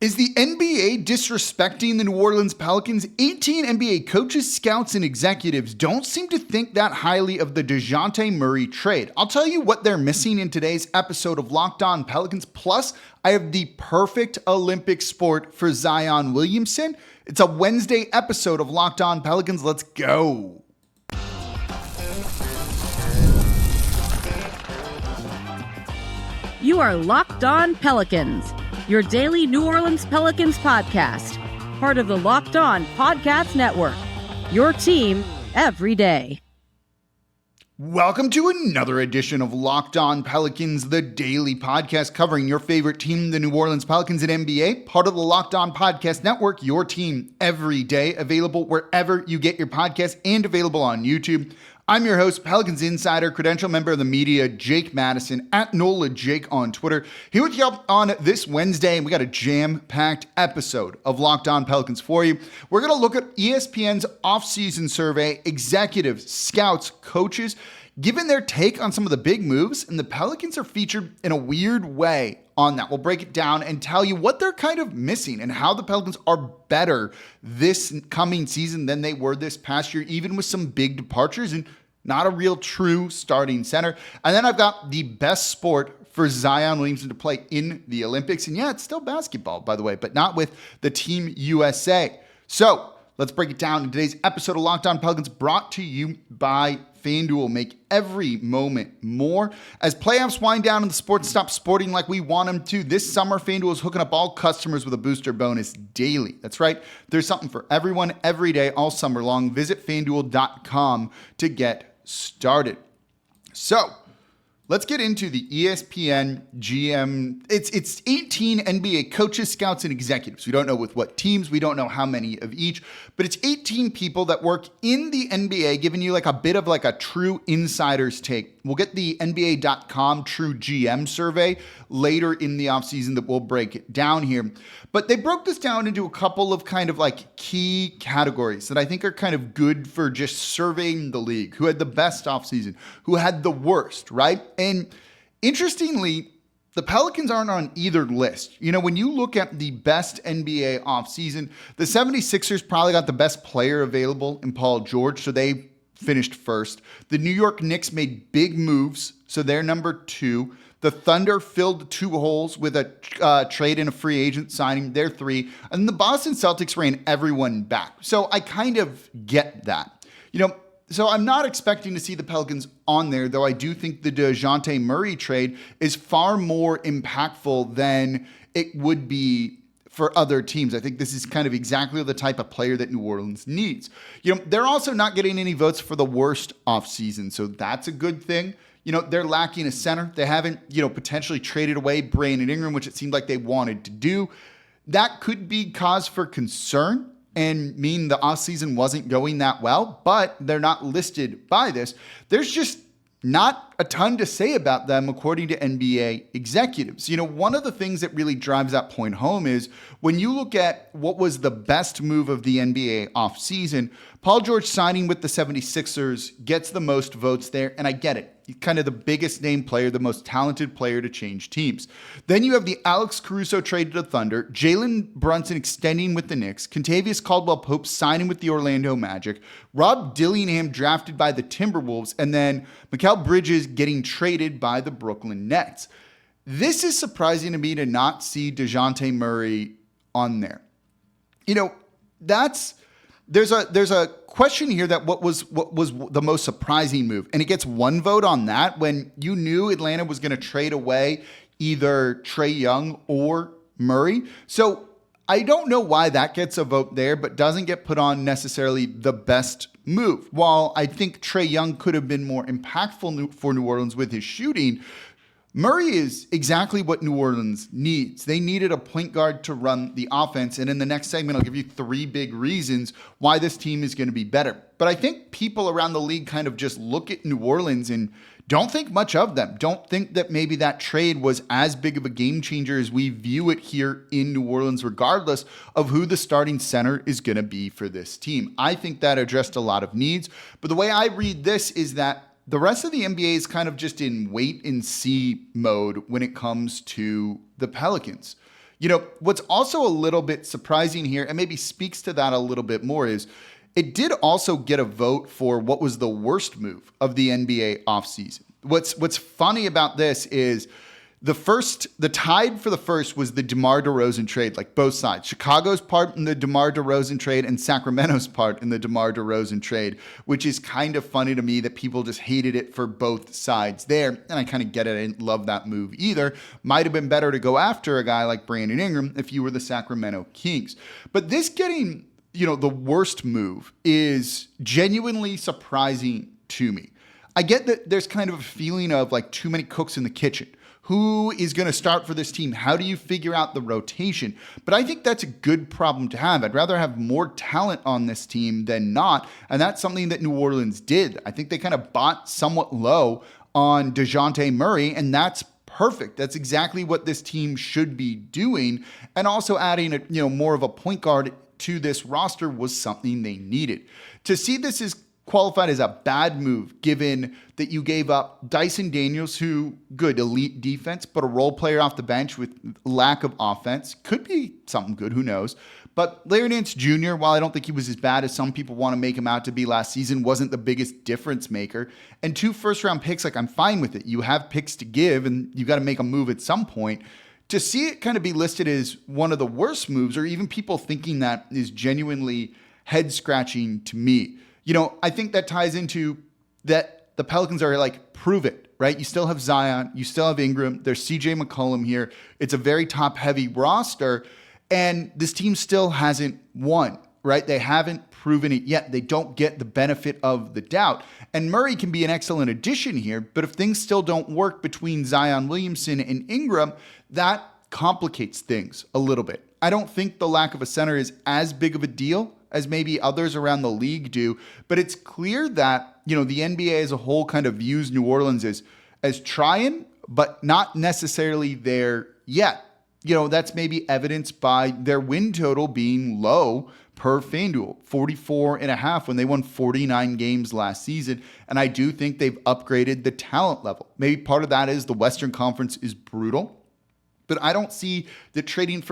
Is the NBA disrespecting the New Orleans Pelicans? 18 NBA coaches, scouts, and executives don't seem to think that highly of the Dejounte Murray trade. I'll tell you what they're missing in today's episode of Locked On Pelicans. Plus, I have the perfect Olympic sport for Zion Williamson. It's a Wednesday episode of Locked On Pelicans. Let's go. You are Locked On Pelicans, your daily New Orleans Pelicans podcast, part of the Locked On Podcast Network, your team every day. Welcome to another edition of Locked On Pelicans, the daily podcast covering your favorite team, the New Orleans Pelicans and NBA, part of the Locked On Podcast Network, your team every day, available wherever you get your podcasts and available on YouTube. I'm your host, Pelicans Insider, credential member of the media, Jake Madison, at NOLA Jake on Twitter. Here with you on this Wednesday, and we got a jam-packed episode of Locked On Pelicans for you. We're going to look at ESPN's offseason survey, executives, scouts, coaches, given their take on some of the big moves, and the Pelicans are featured in a weird way on that. We'll break it down and tell you what they're kind of missing and how the Pelicans are better this coming season than they were this past year, even with some big departures and not a real true starting center. And then I've got the best sport for Zion Williamson to play in the Olympics. And yeah, it's still basketball, by the way, but not with the Team USA. So let's break it down in today's episode of Locked On Pelicans, brought to you by FanDuel. Make every moment more. As playoffs wind down and the sports stop sporting like we want them to, this summer FanDuel is hooking up all customers with a booster bonus daily. That's right. There's something for everyone every day all summer long. Visit FanDuel.com to get started. So let's get into the ESPN GM. It's 18 NBA coaches, scouts, and executives. We don't know with what teams. We don't know how many of each, but it's 18 people that work in the NBA, giving you like a bit of like a true insider's take. We'll get the NBA.com True GM survey later in the offseason that we'll break it down here. But they broke this down into a couple of kind of like key categories that I think are kind of good for just surveying the league. Who had the best offseason? Who had the worst, right? And interestingly, the Pelicans aren't on either list. You know, when you look at the best NBA offseason, the 76ers probably got the best player available in Paul George, so they finished first. The New York Knicks made big moves, so they're number 2. The Thunder filled 2 holes with a trade and a free agent signing. They're 3. And the Boston Celtics ran everyone back. So I kind of get that. You know, so I'm not expecting to see the Pelicans on there, though I do think the Dejounte Murray trade is far more impactful than it would be for other teams. I think this is kind of exactly the type of player that New Orleans needs. You know, they're also not getting any votes for the worst offseason, so that's a good thing. You know, they're lacking a center. They haven't, potentially traded away Brandon Ingram, which it seemed like they wanted to do. That could be cause for concern and mean the offseason wasn't going that well, but they're not listed by this. There's just not a ton to say about them, according to NBA executives. You know, one of the things that really drives that point home is when you look at what was the best move of the NBA offseason, Paul George signing with the 76ers gets the most votes there, and I get it. He's kind of the biggest name player, the most talented player to change teams. Then you have the Alex Caruso trade to the Thunder, Jalen Brunson extending with the Knicks, Kentavious Caldwell-Pope signing with the Orlando Magic, Rob Dillingham drafted by the Timberwolves, and then Mikal Bridges getting traded by the Brooklyn Nets. This is surprising to me to not see Dejounte Murray on there. You know, there's a question here that what was the most surprising move, and it gets 1 vote on that when you knew Atlanta was going to trade away either Trae Young or Murray. So I don't know why that gets a vote there, but doesn't get put on necessarily the best move. While I think Trae Young could have been more impactful for New Orleans with his shooting, Murray is exactly what New Orleans needs. They needed a point guard to run the offense. And in the next segment, I'll give you 3 big reasons why this team is going to be better. But I think people around the league kind of just look at New Orleans and don't think much of them. Don't think that maybe that trade was as big of a game changer as we view it here in New Orleans, regardless of who the starting center is going to be for this team. I think that addressed a lot of needs. But the way I read this is that the rest of the NBA is kind of just in wait and see mode when it comes to the Pelicans. What's also a little bit surprising here, and maybe speaks to that a little bit more, is it did also get a vote for what was the worst move of the NBA offseason. What's funny about this is the tied for the first was the DeMar DeRozan trade, like both sides. Chicago's part in the DeMar DeRozan trade and Sacramento's part in the DeMar DeRozan trade, which is kind of funny to me that people just hated it for both sides there. And I kind of get it. I didn't love that move either. Might have been better to go after a guy like Brandon Ingram if you were the Sacramento Kings. But this getting, the worst move is genuinely surprising to me. I get that there's kind of a feeling of like too many cooks in the kitchen. Who is going to start for this team? How do you figure out the rotation? But I think that's a good problem to have. I'd rather have more talent on this team than not. And that's something that New Orleans did. I think they kind of bought somewhat low on Dejounte Murray, and that's perfect. That's exactly what this team should be doing. And also adding more of a point guard to this roster was something they needed. To see this as qualified as a bad move, given that you gave up Dyson Daniels, who good elite defense, but a role player off the bench with lack of offense. Could be something good, who knows? But Larry Nance Jr., while I don't think he was as bad as some people want to make him out to be last season, wasn't the biggest difference maker. And 2 first-round picks, I'm fine with it. You have picks to give, and you got to make a move at some point. To see it kind of be listed as one of the worst moves, or even people thinking that, is genuinely head-scratching to me. I think that ties into that the Pelicans are like, prove it, right? You still have Zion, you still have Ingram, there's CJ McCollum here. It's a very top-heavy roster, and this team still hasn't won, right? They haven't proven it yet. They don't get the benefit of the doubt. And Murray can be an excellent addition here, but if things still don't work between Zion Williamson and Ingram, that complicates things a little bit. I don't think the lack of a center is as big of a deal as maybe others around the league do. But it's clear that, the NBA as a whole kind of views New Orleans as trying, but not necessarily there yet. That's maybe evidenced by their win total being low per FanDuel, 44.5 when they won 49 games last season. And I do think they've upgraded the talent level. Maybe part of that is the Western Conference is brutal. But I don't see that trading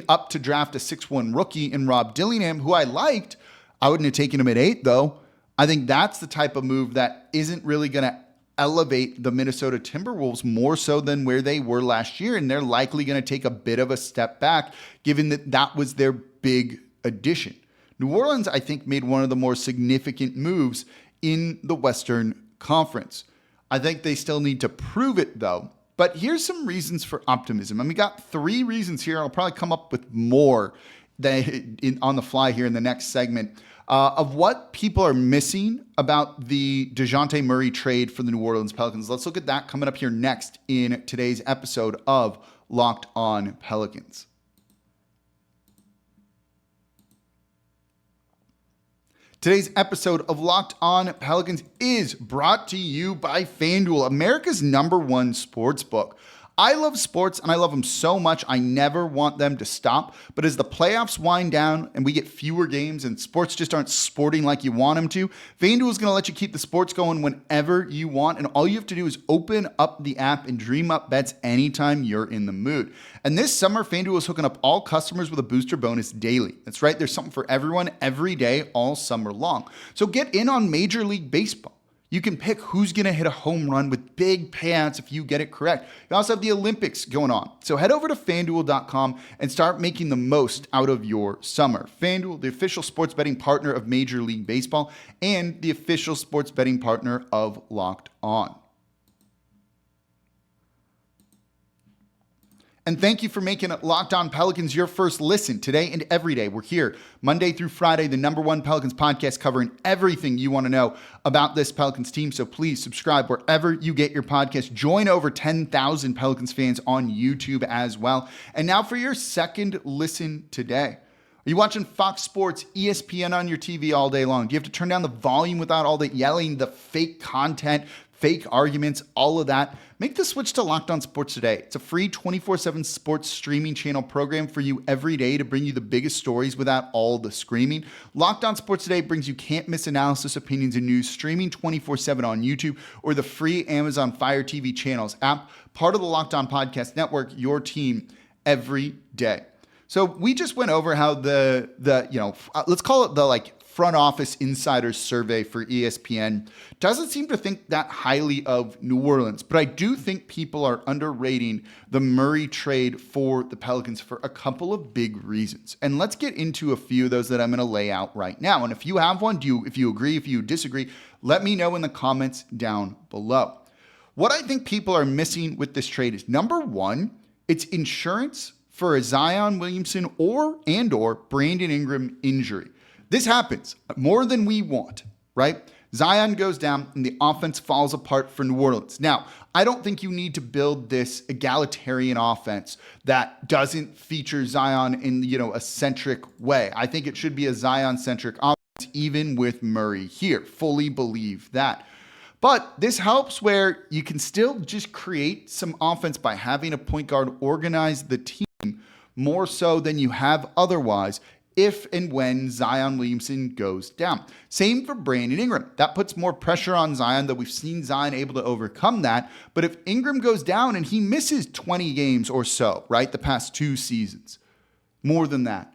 up to draft a 6'1" rookie in Rob Dillingham, who I liked. I wouldn't have taken him at 8, though. I think that's the type of move that isn't really going to elevate the Minnesota Timberwolves more so than where they were last year. And they're likely going to take a bit of a step back, given that was their big addition. New Orleans, I think, made one of the more significant moves in the Western Conference. I think they still need to prove it, though. But here's some reasons for optimism. We got 3 reasons here. I'll probably come up with more on the fly here in the next segment of what people are missing about the Dejounte Murray trade for the New Orleans Pelicans. Let's look at that coming up here next in today's episode of Locked On Pelicans. Today's episode of Locked On Pelicans is brought to you by FanDuel, America's #1 sportsbook. I love sports, and I love them so much, I never want them to stop. But as the playoffs wind down and we get fewer games and sports just aren't sporting like you want them to, FanDuel is going to let you keep the sports going whenever you want. And all you have to do is open up the app and dream up bets anytime you're in the mood. And this summer, FanDuel is hooking up all customers with a booster bonus daily. That's right, there's something for everyone every day, all summer long. So get in on Major League Baseball. You can pick who's going to hit a home run with big payouts if you get it correct. You also have the Olympics going on. So head over to FanDuel.com and start making the most out of your summer. FanDuel, the official sports betting partner of Major League Baseball and the official sports betting partner of Locked On. And thank you for making Locked On Pelicans your first listen today and every day. We're here Monday through Friday, the number one Pelicans podcast covering everything you want to know about this Pelicans team. So please subscribe wherever you get your podcast. Join over 10,000 Pelicans fans on YouTube as well. And now for your second listen today. Are you watching Fox Sports, ESPN on your TV all day long? Do you have to turn down the volume without all the yelling, the fake content, fake arguments, all of that? Make the switch to Locked On Sports today. It's a free 24/7 sports streaming channel program for you every day to bring you the biggest stories without all the screaming. Locked On Sports today brings you can't-miss analysis, opinions, and news streaming 24/7 on YouTube or the free Amazon Fire TV channels app, part of the Locked On Podcast Network, your team every day. So we just went over how the let's call it the front office insiders survey for ESPN doesn't seem to think that highly of New Orleans, but I do think people are underrating the Murray trade for the Pelicans for a couple of big reasons. And let's get into a few of those that I'm going to lay out right now. And if you have one, if you agree, if you disagree, let me know in the comments down below. What I think people are missing with this trade is, number one, it's insurance for a Zion Williamson or Brandon Ingram injury. This happens more than we want, right? Zion goes down and the offense falls apart for New Orleans. Now, I don't think you need to build this egalitarian offense that doesn't feature Zion in, a centric way. I think it should be a Zion-centric offense, even with Murray here. Fully believe that. But this helps where you can still just create some offense by having a point guard organize the team more so than you have otherwise if and when Zion Williamson goes down. Same for Brandon Ingram. That puts more pressure on Zion, though we've seen Zion able to overcome that. But if Ingram goes down and he misses 20 games or so, right, the past 2 seasons, more than that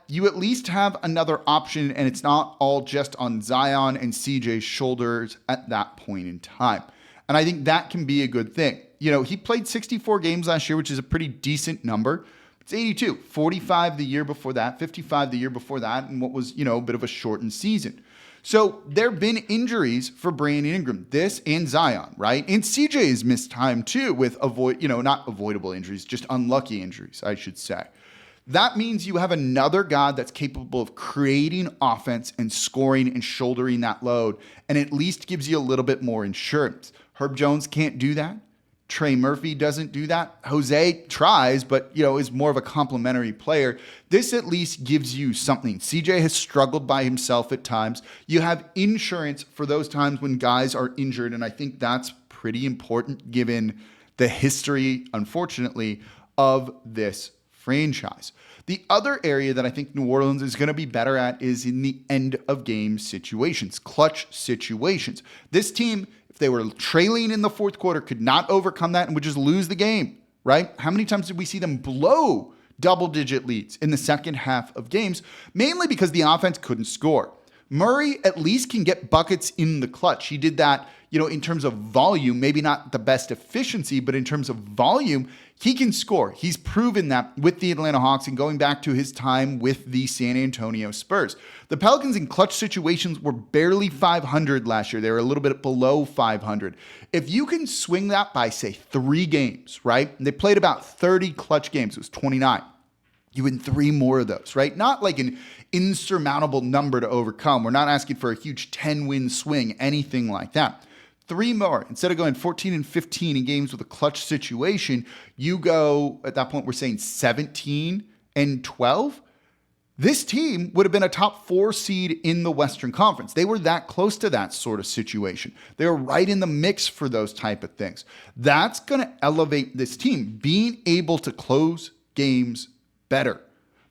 you at least have another option and it's not all just on Zion and CJ's shoulders at that point in time. And I think that can be a good thing. He played 64 games last year, which is a pretty decent number. It's 82, 45 the year before that, 55 the year before that, and what was, a bit of a shortened season. So there have been injuries for Brandon Ingram, this and Zion, right? And CJ has missed time too with not avoidable injuries, just unlucky injuries, I should say. That means you have another guy that's capable of creating offense and scoring and shouldering that load, and at least gives you a little bit more insurance. Herb Jones can't do that. Trey Murphy doesn't do that. Jose tries, but, is more of a complimentary player. This at least gives you something. CJ has struggled by himself at times. You have insurance for those times when guys are injured, and I think that's pretty important given the history, unfortunately, of this franchise. The other area that I think New Orleans is going to be better at is in the end of game situations, clutch situations. This team, if they were trailing in the fourth quarter, could not overcome that and would just lose the game, right? How many times did we see them blow double-digit leads in the second half of games? Mainly because the offense couldn't score. Murray at least can get buckets in the clutch. He did that, in terms of volume, maybe not the best efficiency, but in terms of volume, he can score. He's proven that with the Atlanta Hawks and going back to his time with the San Antonio Spurs. The Pelicans in clutch situations were barely 500 last year. They were a little bit below 500. If you can swing that by, say, 3 games, right? And they played about 30 clutch games. It was 29. You win 3 more of those, right? Not like an insurmountable number to overcome. We're not asking for a huge 10-win swing, anything like that. 3 more. Instead of going 14 and 15 in games with a clutch situation, you go, at that point, we're saying 17 and 12. This team would have been a top 4 seed in the Western Conference. They were that close to that sort of situation. They were right in the mix for those type of things. That's going to elevate this team, being able to close games better.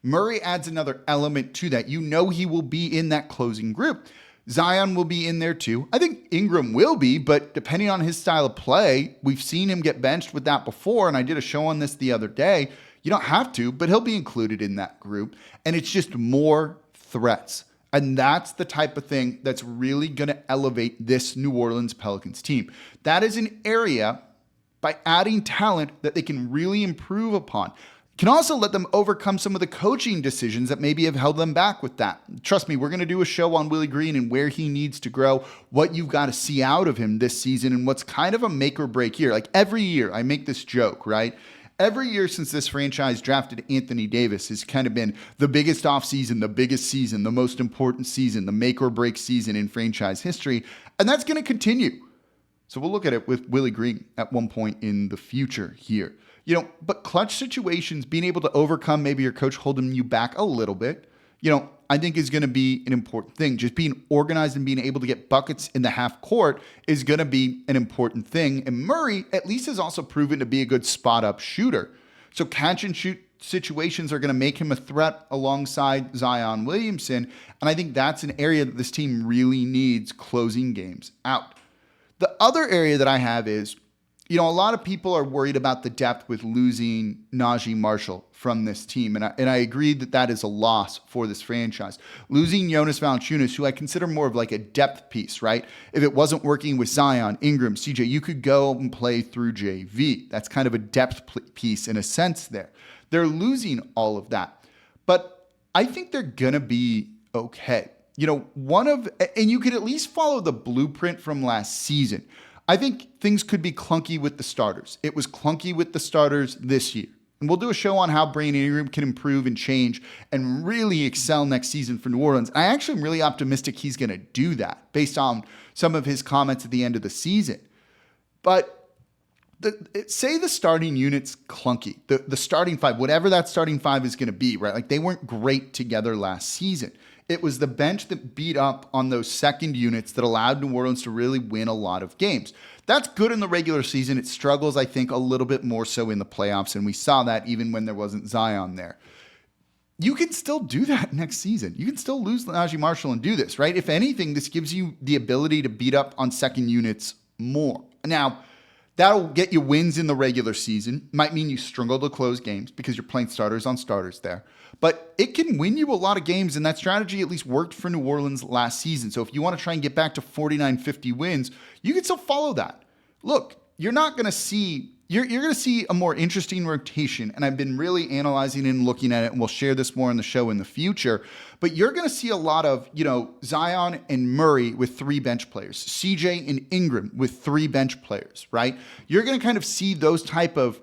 Murray adds another element to that. He will be in that closing group. Zion will be in there too. I think Ingram will be, but depending on his style of play, we've seen him get benched with that before, and I did a show on this the other day. You don't have to, but he'll be included in that group, and it's just more threats. And that's the type of thing that's really going to elevate this New Orleans Pelicans team. That is an area, by adding talent, that they can really improve upon. Can also let them overcome some of the coaching decisions that maybe have held them back with that. Trust me, we're going to do a show on Willie Green and where he needs to grow, what you've got to see out of him this season, and what's kind of a make or break year. Like every year, I make this joke, right? Every year since this franchise drafted Anthony Davis has kind of been the biggest offseason, the biggest season, the most important season, the make or break season in franchise history, and that's going to continue. So we'll look at it with Willie Green at one point in the future here. But clutch situations, being able to overcome maybe your coach holding you back a little bit, I think is going to be an important thing. Just being organized and being able to get buckets in the half court is going to be an important thing. And Murray at least has also proven to be a good spot up shooter. So catch and shoot situations are going to make him a threat alongside Zion Williamson. And I think that's an area that this team really needs closing games out. The other area that I have is, a lot of people are worried about the depth with losing Najee Marshall from this team. And I agree that is a loss for this franchise. Losing Jonas Valanciunas, who I consider more of like a depth piece, right? If it wasn't working with Zion, Ingram, CJ, you could go and play through JV. That's kind of a depth piece in a sense there. They're losing all of that. But I think they're going to be okay. And you could at least follow the blueprint from last season. I think things could be clunky with the starters. It was clunky with the starters this year. And we'll do a show on how Brandon Ingram can improve and change and really excel next season for New Orleans. I actually am really optimistic he's going to do that based on some of his comments at the end of the season. But say the starting unit's clunky, the starting five, whatever that starting five is going to be, right? Like they weren't great together last season. It was the bench that beat up on those second units that allowed New Orleans to really win a lot of games. That's good in the regular season. It struggles, I think, a little bit more so in the playoffs, and we saw that even when there wasn't Zion there. You can still do that next season. You can still lose Najee Marshall and do this, right? If anything, this gives you the ability to beat up on second units more. Now, that'll get you wins in the regular season. Might mean you struggle to close games because you're playing starters on starters there. But it can win you a lot of games, and that strategy at least worked for New Orleans last season. So if you want to try and get back to 49, 50 wins, you can still follow that. Look, you're going to see a more interesting rotation, and I've been really analyzing and looking at it, and we'll share this more in the show in the future. But you're going to see a lot of, Zion and Murray with 3 bench players, CJ and Ingram with 3 bench players, right? You're going to kind of see those type of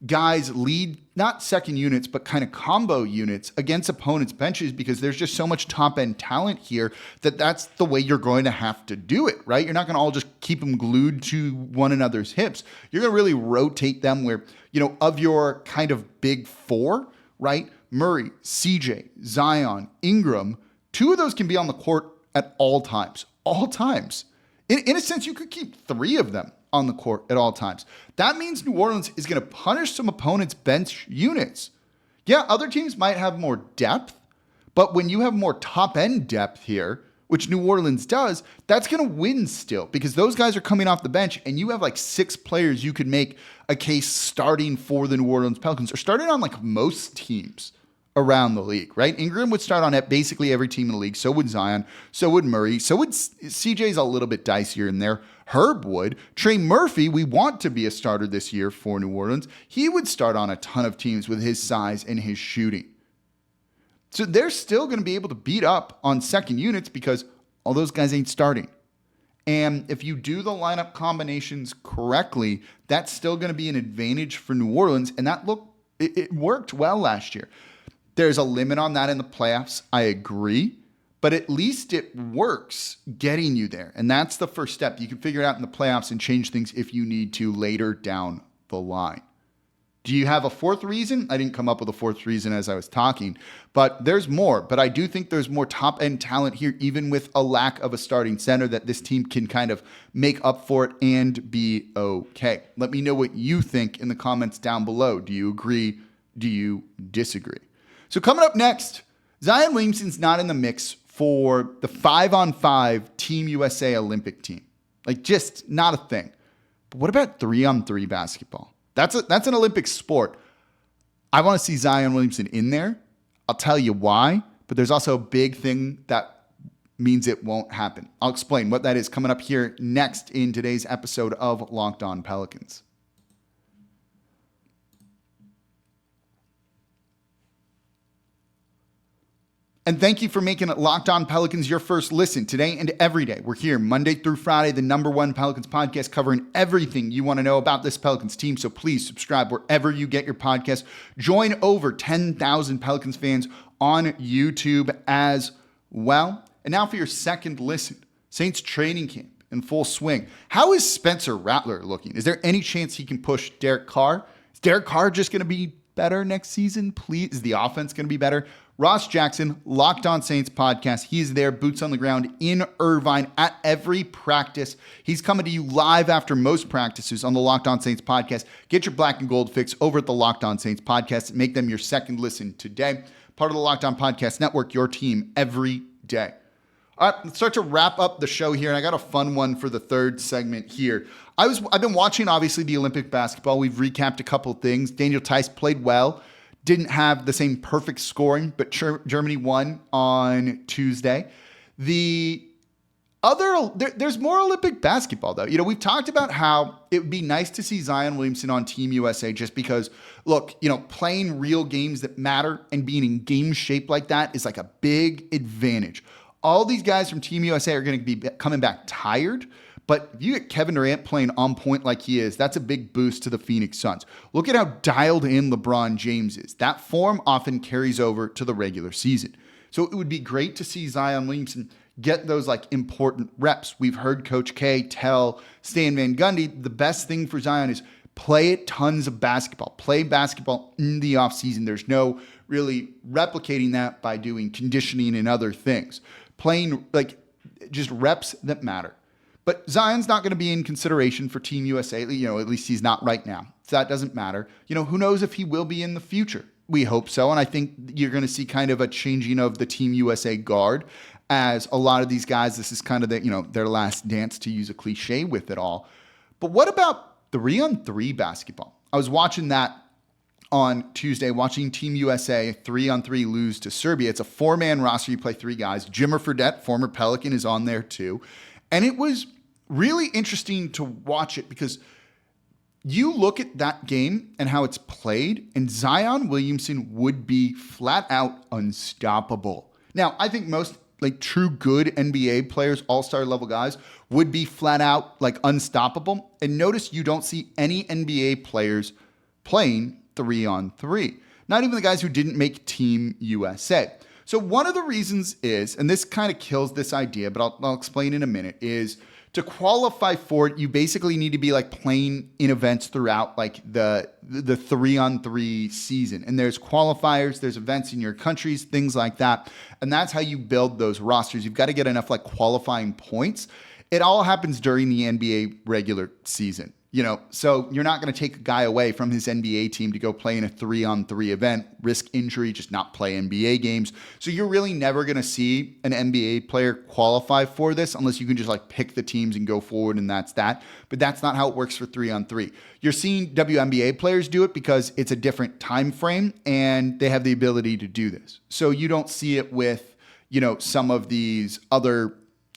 guys lead not second units, but kind of combo units against opponents' benches because there's just so much top-end talent here that's the way you're going to have to do it, right? You're not going to all just keep them glued to one another's hips. You're going to really rotate them where, of your kind of big 4, right? Murray, CJ, Zion, Ingram, 2 of those can be on the court at all times. All times. In a sense, you could keep 3 of them on the court at all times. That means New Orleans is going to punish some opponents' bench units. Yeah, other teams might have more depth, but when you have more top-end depth here, which New Orleans does, that's going to win still because those guys are coming off the bench and you have like 6 players you could make a case starting for the New Orleans Pelicans or starting on like most teams around the league, right? Ingram would start on basically every team in the league. So would Zion. So would Murray. So would CJ's a little bit dicier in there. Herb would. Trey Murphy, we want to be a starter this year for New Orleans. He would start on a ton of teams with his size and his shooting. So they're still going to be able to beat up on second units because all those guys ain't starting. And if you do the lineup combinations correctly, that's still going to be an advantage for New Orleans. And it worked well last year. There's a limit on that in the playoffs. I agree. But at least it works getting you there. And that's the first step. You can figure it out in the playoffs and change things if you need to later down the line. Do you have a 4th reason? I didn't come up with a 4th reason as I was talking, but there's more. But I do think there's more top-end talent here, even with a lack of a starting center, that this team can kind of make up for it and be okay. Let me know what you think in the comments down below. Do you agree? Do you disagree? So coming up next, Zion Williamson's not in the mix for the 5-on-5 Team USA Olympic team. Like, just not a thing. But what about 3-on-3 basketball? That's an Olympic sport. I want to see Zion Williamson in there. I'll tell you why, but there's also a big thing that means it won't happen. I'll explain what that is coming up here next in today's episode of Locked On Pelicans. And thank you for making it Locked On Pelicans your first listen today and every day. We're here Monday through Friday, the Number One Pelicans podcast, covering everything you want to know about this Pelicans team. So please subscribe wherever you get your podcast. Join over 10,000 Pelicans fans on YouTube as well. And now for your second listen, Saints training camp in full swing. How is Spencer Rattler looking? Is there any chance he can push Derek Carr? Is Derek Carr just going to be better next season? Please, is the offense going to be better? Ross Jackson, Locked On Saints podcast. He's there, boots on the ground in Irvine at every practice. He's coming to you live after most practices on the Locked On Saints podcast. Get your black and gold fix over at the Locked On Saints podcast. Make them your second listen today. Part of the Locked On Podcast Network, your team every day. All right, let's start to wrap up the show here, and I got a fun one for the third segment here. I've been watching, obviously, the Olympic basketball. We've recapped a couple of things. Daniel Theis played well, didn't have the same perfect scoring, but Germany won on Tuesday. There's more Olympic basketball, though. We've talked about how it would be nice to see Zion Williamson on Team USA just because, look, playing real games that matter and being in game shape like that is like a big advantage. All these guys from Team USA are going to be coming back tired, but if you get Kevin Durant playing on point like he is, that's a big boost to the Phoenix Suns. Look at how dialed in LeBron James is. That form often carries over to the regular season. So it would be great to see Zion Williamson get those important reps. We've heard Coach K tell Stan Van Gundy the best thing for Zion is play tons of basketball. Play basketball in the offseason. There's no really replicating that by doing conditioning and other things. Playing just reps that matter. But Zion's not going to be in consideration for Team USA. At least he's not right now. So that doesn't matter. Who knows if he will be in the future? We hope so. And I think you're going to see kind of a changing of the Team USA guard as a lot of these guys, this is kind of their last dance, to use a cliche with it all. But what about 3-on-3 basketball? I was watching that on Tuesday, watching Team USA 3-on-3 lose to Serbia. It's a 4-man roster. You play 3 guys. Jimmer Fredette, former Pelican, is on there too. And it was really interesting to watch it because you look at that game and how it's played, and Zion Williamson would be flat out unstoppable. Now, I think most true good NBA players, all-star level guys, would be flat out unstoppable. And notice you don't see any NBA players playing 3-on-3. Not even the guys who didn't make Team USA. So one of the reasons is, and this kind of kills this idea, but I'll explain in a minute, is to qualify for it, you basically need to be playing in events throughout the 3-on-3 season. And there's qualifiers, there's events in your countries, things like that. And that's how you build those rosters. You've got to get enough qualifying points. It all happens during the NBA regular season. So you're not going to take a guy away from his NBA team to go play in a 3-on-3 event, risk injury, just not play NBA games. So you're really never going to see an NBA player qualify for this unless you can just pick the teams and go forward, and that's that. But that's not how it works for 3-on-3. You're seeing WNBA players do it because it's a different time frame and they have the ability to do this. So you don't see it with, some of these other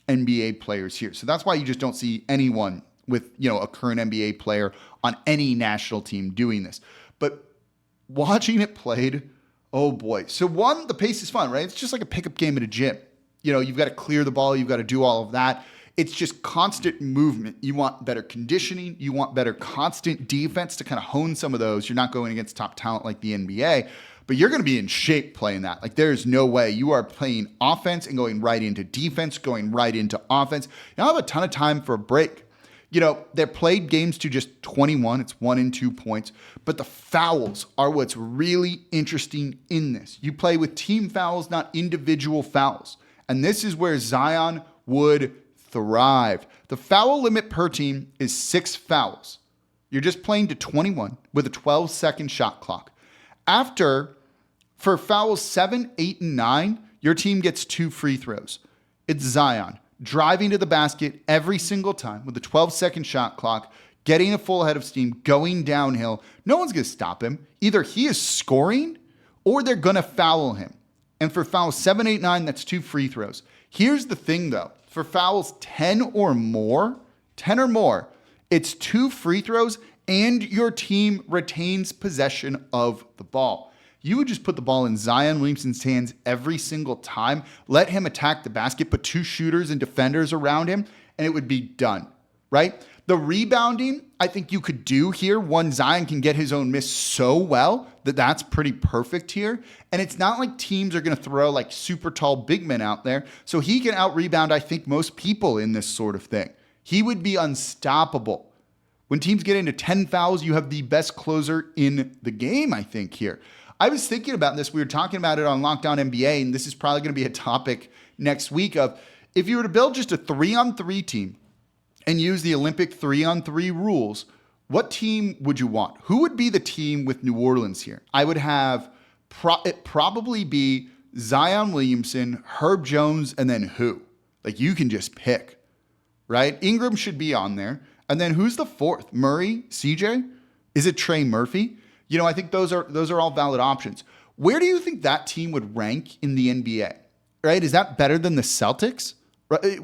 NBA players here. So that's why you just don't see anyone with, a current NBA player on any national team doing this. But watching it played, oh boy. So one, the pace is fun, right? It's just like a pickup game at a gym. You've got to clear the ball. You've got to do all of that. It's just constant movement. You want better conditioning. You want better constant defense to kind of hone some of those. You're not going against top talent like the NBA, but you're going to be in shape playing that. There's no way. You are playing offense and going right into defense, going right into offense. You don't have a ton of time for a break. They're played games to just 21. It's 1 and 2 points. But the fouls are what's really interesting in this. You play with team fouls, not individual fouls. And this is where Zion would thrive. The foul limit per team is 6 fouls. You're just playing to 21 with a 12-second shot clock. For fouls 7, 8, and 9, your team gets 2 free throws. It's Zion driving to the basket every single time with a 12-second shot clock, getting a full head of steam, going downhill. No one's going to stop him. Either he is scoring or they're going to foul him. And for fouls 7, 8, 9, that's 2 free throws. Here's the thing, though. For fouls 10 or more, it's 2 free throws and your team retains possession of the ball. You would just put the ball in Zion Williamson's hands every single time, let him attack the basket, put 2 shooters and defenders around him, and it would be done, right? The rebounding, I think you could do here. One, Zion can get his own miss so well that that's pretty perfect here. And it's not like teams are going to throw super tall big men out there. So he can out-rebound, I think, most people in this sort of thing. He would be unstoppable. When teams get into 10 fouls, you have the best closer in the game, I think, here. I was thinking about this. We were talking about it on Lockdown NBA, and this is probably going to be a topic next week of if you were to build just a 3-on-3 team and use the Olympic 3-on-3 rules, what team would you want? Who would be the team with New Orleans here? I would have it probably be Zion Williamson, Herb Jones, and then who? Like, you can just pick, right? Ingram should be on there. And then who's the fourth? Murray, CJ? Is it Trey Murphy? I think those are all valid options. Where do you think that team would rank in the NBA? Right? Is that better than the Celtics? Right?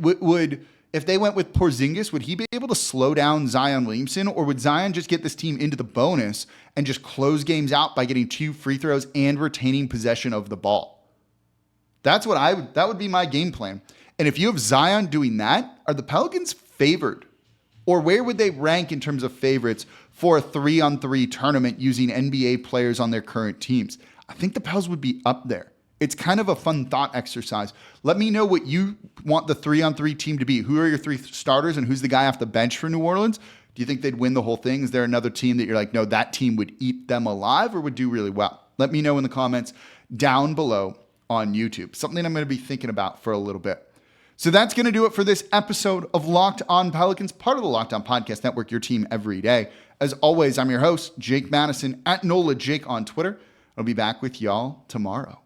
If they went with Porzingis, would he be able to slow down Zion Williamson, or would Zion just get this team into the bonus and just close games out by getting 2 free throws and retaining possession of the ball? That would be my game plan. And if you have Zion doing that, are the Pelicans favored? Or where would they rank in terms of favorites for a 3-on-3 tournament using NBA players on their current teams? I think the Pels would be up there. It's kind of a fun thought exercise. Let me know what you want the 3-on-3 team to be. Who are your 3 starters and who's the guy off the bench for New Orleans? Do you think they'd win the whole thing? Is there another team that you're like, no, that team would eat them alive or would do really well? Let me know in the comments down below on YouTube. Something I'm going to be thinking about for a little bit. So that's going to do it for this episode of Locked On Pelicans, part of the Locked On Podcast Network, your team every day. As always, I'm your host, Jake Madison, at NOLA Jake on Twitter. I'll be back with y'all tomorrow.